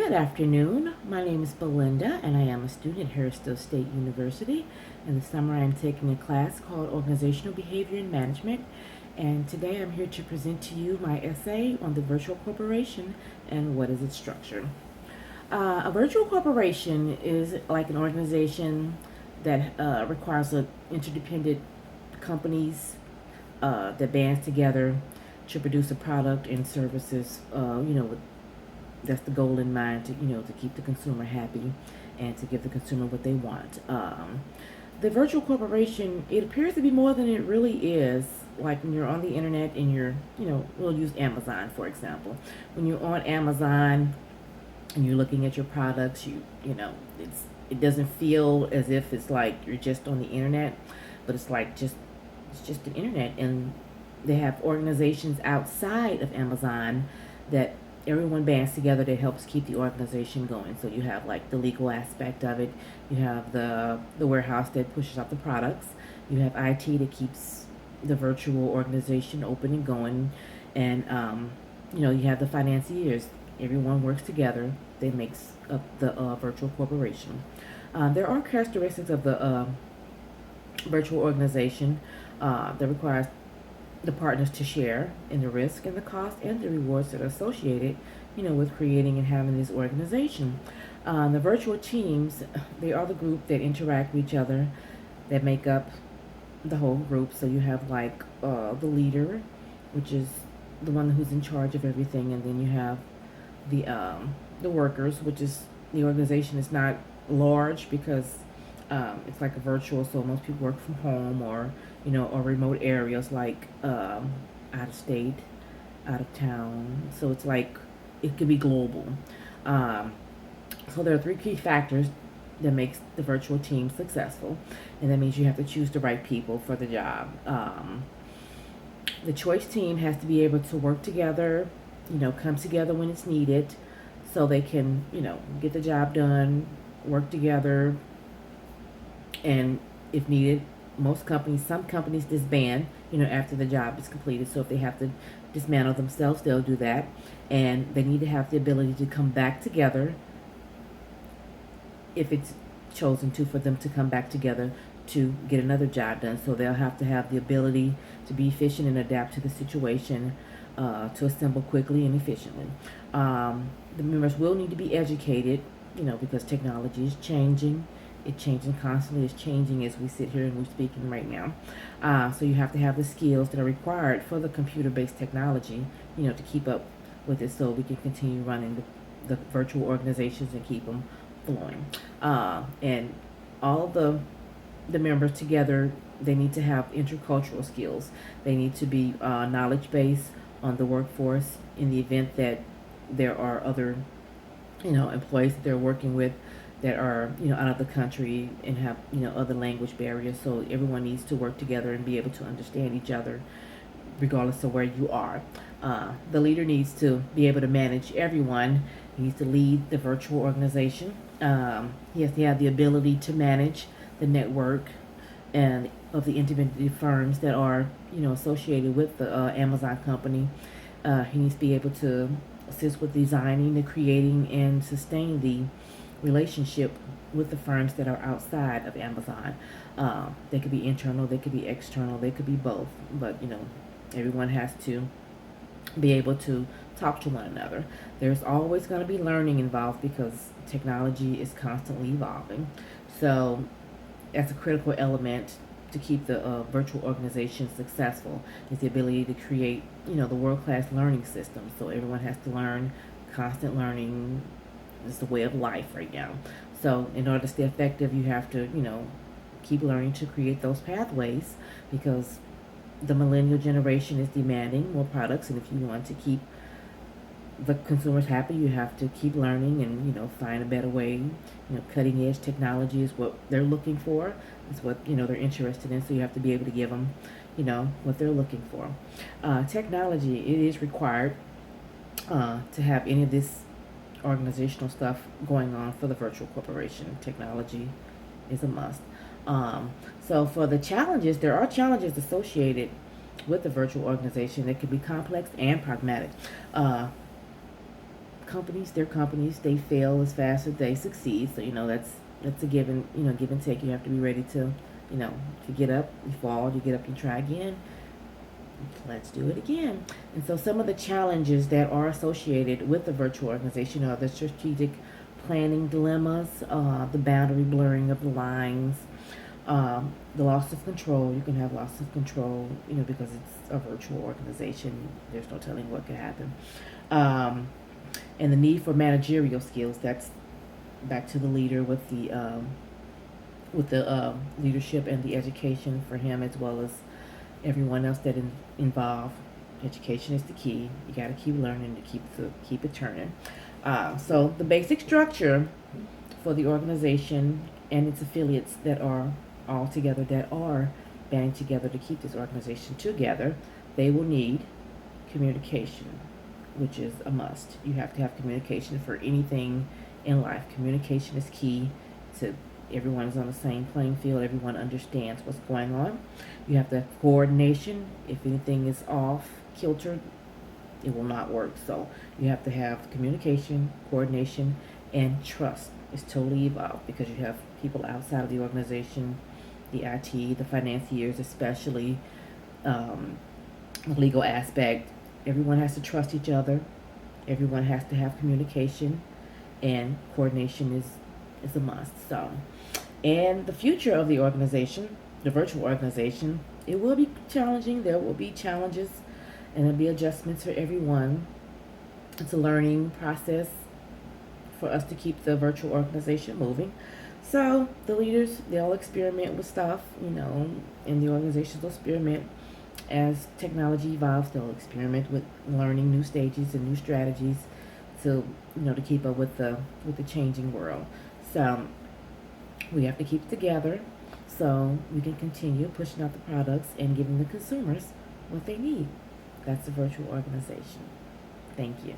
Good afternoon. My name is Belinda, and I am a student at Harrisville State University. In the summer, I am taking a class called Organizational Behavior and Management. And today I'm here to present to you my essay on the virtual corporation and what is its structure. A virtual corporation is like an organization that requires interdependent companies that bands together to produce a product and services, that's the goal in mind to keep the consumer happy and to give the consumer what they want. The virtual corporation, it appears to be more than it really is. Like when you're on the internet and we'll use Amazon for example. When you're on Amazon and you're looking at your products, it doesn't feel as if it's like you're just on the internet, but it's just the internet, and they have organizations outside of Amazon that everyone bands together that helps keep the organization going. So you have like the legal aspect of it, you have the warehouse that pushes out the products, you have IT that keeps the virtual organization open and going, and you have the financiers. Everyone works together that makes up the virtual corporation. There are characteristics of the virtual organization that requires the partners to share in the risk and the cost and the rewards that are associated, with creating and having this organization. The virtual teams, they are the group that interact with each other, that make up the whole group. So you have like the leader, which is the one who's in charge of everything, and then you have the workers, which is the organization is not large because it's like a virtual, so most people work from home or remote areas like out of state, out of town. So it's like it could be global. So there are three key factors that makes the virtual team successful, and that means you have to choose the right people for the job. The choice team has to be able to work together, come together when it's needed, so they can get the job done, work together, and if needed, some companies disband, after the job is completed. So if they have to dismantle themselves, they'll do that. And they need to have the ability to come back together if it's chosen for them to come back together to get another job done. So they'll have to have the ability to be efficient and adapt to the situation, to assemble quickly and efficiently. The members will need to be educated, because technology is changing. It's changing constantly. It's changing as we sit here and we're speaking right now. So you have to have the skills that are required for the computer-based technology, to keep up with it, so we can continue running the virtual organizations and keep them flowing. And all the members together, they need to have intercultural skills. They need to be knowledge-based on the workforce in the event that there are other, employees that they're working with that are out of the country and have other language barriers. So everyone needs to work together and be able to understand each other regardless of where you are. The leader needs to be able to manage everyone. He needs to lead the virtual organization. He has to have the ability to manage the network and of the independent firms that are associated with the Amazon company. He needs to be able to assist with designing, the creating, and sustain the relationship with the firms that are outside of Amazon. They could be internal, they could be external, they could be both. But everyone has to be able to talk to one another. There's always going to be learning involved because technology is constantly evolving. So that's a critical element to keep the virtual organization successful, is the ability to create the world-class learning system. So everyone has to learn. Constant learning is the way of life right now. So in order to stay effective, you have to keep learning to create those pathways, because the millennial generation is demanding more products, and if you want to keep the consumers happy, you have to keep learning and find a better way. Cutting edge technology is what they're looking for. It's what they're interested in. So you have to be able to give them what they're looking for. Technology, it is required to have any of this organizational stuff going on for the virtual corporation. Technology is a must. So for the challenges, there are challenges associated with the virtual organization that can be complex and pragmatic. companies, they're companies. They fail as fast as they succeed. So that's a given. Give and take. You have to be ready to, if you get up, you fall, you get up, you try again. Let's do it again. And so some of the challenges that are associated with the virtual organization are the strategic planning dilemmas, the boundary blurring of the lines, the loss of control. You can have loss of control, because it's a virtual organization. There's no telling what could happen. And the need for managerial skills. That's back to the leader with the leadership and the education for him as well as everyone else that involved. Education is the key. You got to keep learning to keep it turning. So the basic structure for the organization and its affiliates that are all together, that are banding together to keep this organization together, they will need communication, which is a must. You have to have communication for anything in life. Communication is key to everyone is on the same playing field. Everyone understands what's going on. You have to have coordination. If anything is off kilter, it will not work. So you have to have communication, coordination, and trust. It's totally evolved because you have people outside of the organization, the IT, the financiers, especially the legal aspect. Everyone has to trust each other. Everyone has to have communication, and coordination is a must. So, and the future of the organization, the virtual organization, it will be challenging. There will be challenges, and there'll be adjustments for everyone. It's a learning process for us to keep the virtual organization moving. So the leaders, they'll experiment with stuff, and the organizations will experiment as technology evolves. They'll experiment with learning new stages and new strategies to to keep up with the changing world. So we have to keep it together so we can continue pushing out the products and giving the consumers what they need. That's the virtual organization. Thank you.